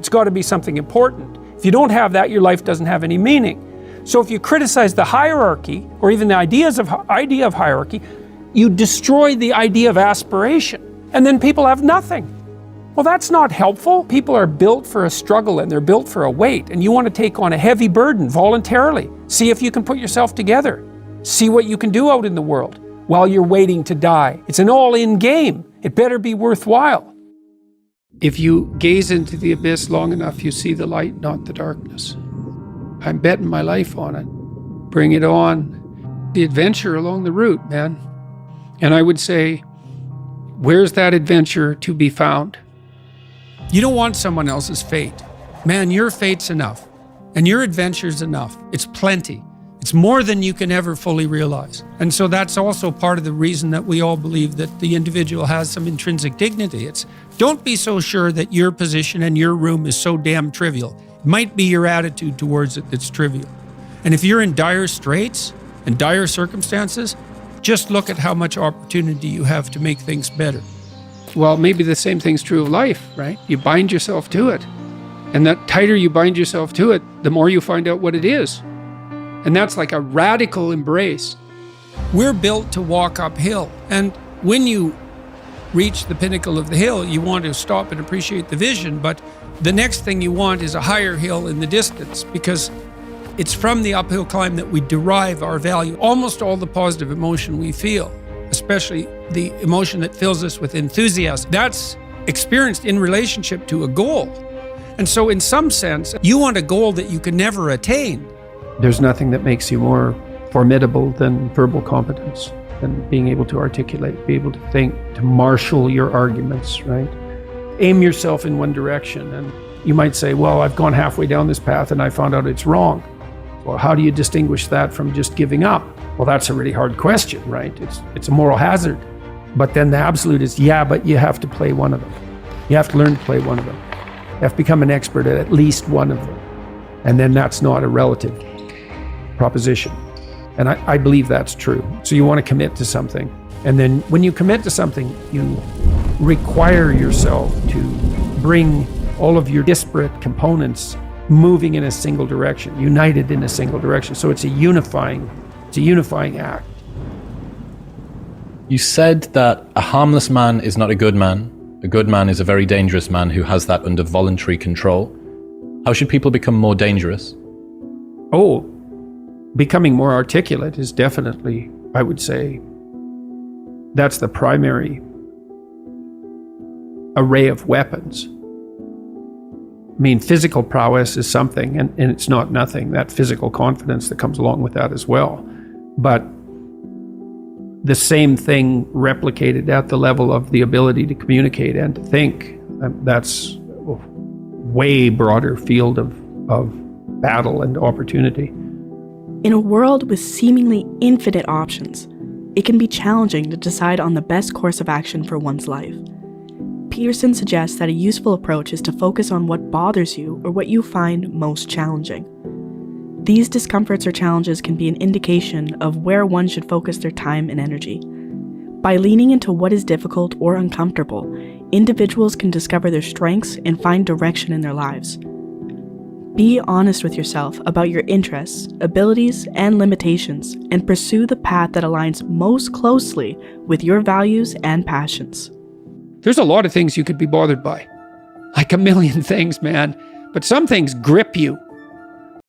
It's got to be something important. If you don't have that, your life doesn't have any meaning. So if you criticize the hierarchy, or even the idea of hierarchy, you destroy the idea of aspiration, and then people have nothing. Well, that's not helpful. People are built for a struggle and they're built for a weight, and you want to take on a heavy burden voluntarily. See if you can put yourself together. See what you can do out in the world while you're waiting to die. It's an all-in game. It better be worthwhile. If you gaze into the abyss long enough, you see the light, not the darkness. I'm betting my life on it. Bring it on. The adventure along the route, man. And I would say, where's that adventure to be found? You don't want someone else's fate. Man, your fate's enough. And your adventure's enough. It's plenty. It's more than you can ever fully realize. And so that's also part of the reason that we all believe that the individual has some intrinsic dignity. It's don't be so sure that your position and your room is so damn trivial. It might be your attitude towards it that's trivial. And if you're in dire straits and dire circumstances, just look at how much opportunity you have to make things better. Well, maybe the same thing's true of life, right? You bind yourself to it. And the tighter you bind yourself to it, the more you find out what it is. And that's like a radical embrace. We're built to walk uphill. And when you reach the pinnacle of the hill, you want to stop and appreciate the vision. But the next thing you want is a higher hill in the distance, because it's from the uphill climb that we derive our value. Almost all the positive emotion we feel, especially the emotion that fills us with enthusiasm, that's experienced in relationship to a goal. And so in some sense, you want a goal that you can never attain. There's nothing that makes you more formidable than verbal competence, than being able to articulate, be able to think, to marshal your arguments, right? Aim yourself in one direction, and you might say, well, I've gone halfway down this path and I found out it's wrong. Well, how do you distinguish that from just giving up? Well, that's a really hard question, right? It's a moral hazard. But then the absolute is, yeah, but you have to play one of them. You have to learn to play one of them. You have to become an expert at least one of them. And then that's not a relative proposition. And I believe that's true. So you want to commit to something. And then when you commit to something, you require yourself to bring all of your disparate components moving in a single direction, united in a single direction. So it's a unifying act. You said that a harmless man is not a good man. A good man is a very dangerous man who has that under voluntary control. How should people become more dangerous? Oh, becoming more articulate is definitely, I would say, that's the primary array of weapons. I mean, physical prowess is something, and it's not nothing, that physical confidence that comes along with that as well. But the same thing replicated at the level of the ability to communicate and to think, that's a way broader field of battle and opportunity. In a world with seemingly infinite options, it can be challenging to decide on the best course of action for one's life. Peterson suggests that a useful approach is to focus on what bothers you or what you find most challenging. These discomforts or challenges can be an indication of where one should focus their time and energy. By leaning into what is difficult or uncomfortable, individuals can discover their strengths and find direction in their lives. Be honest with yourself about your interests, abilities, and limitations, and pursue the path that aligns most closely with your values and passions. There's a lot of things you could be bothered by. Like a million things, man. But some things grip you.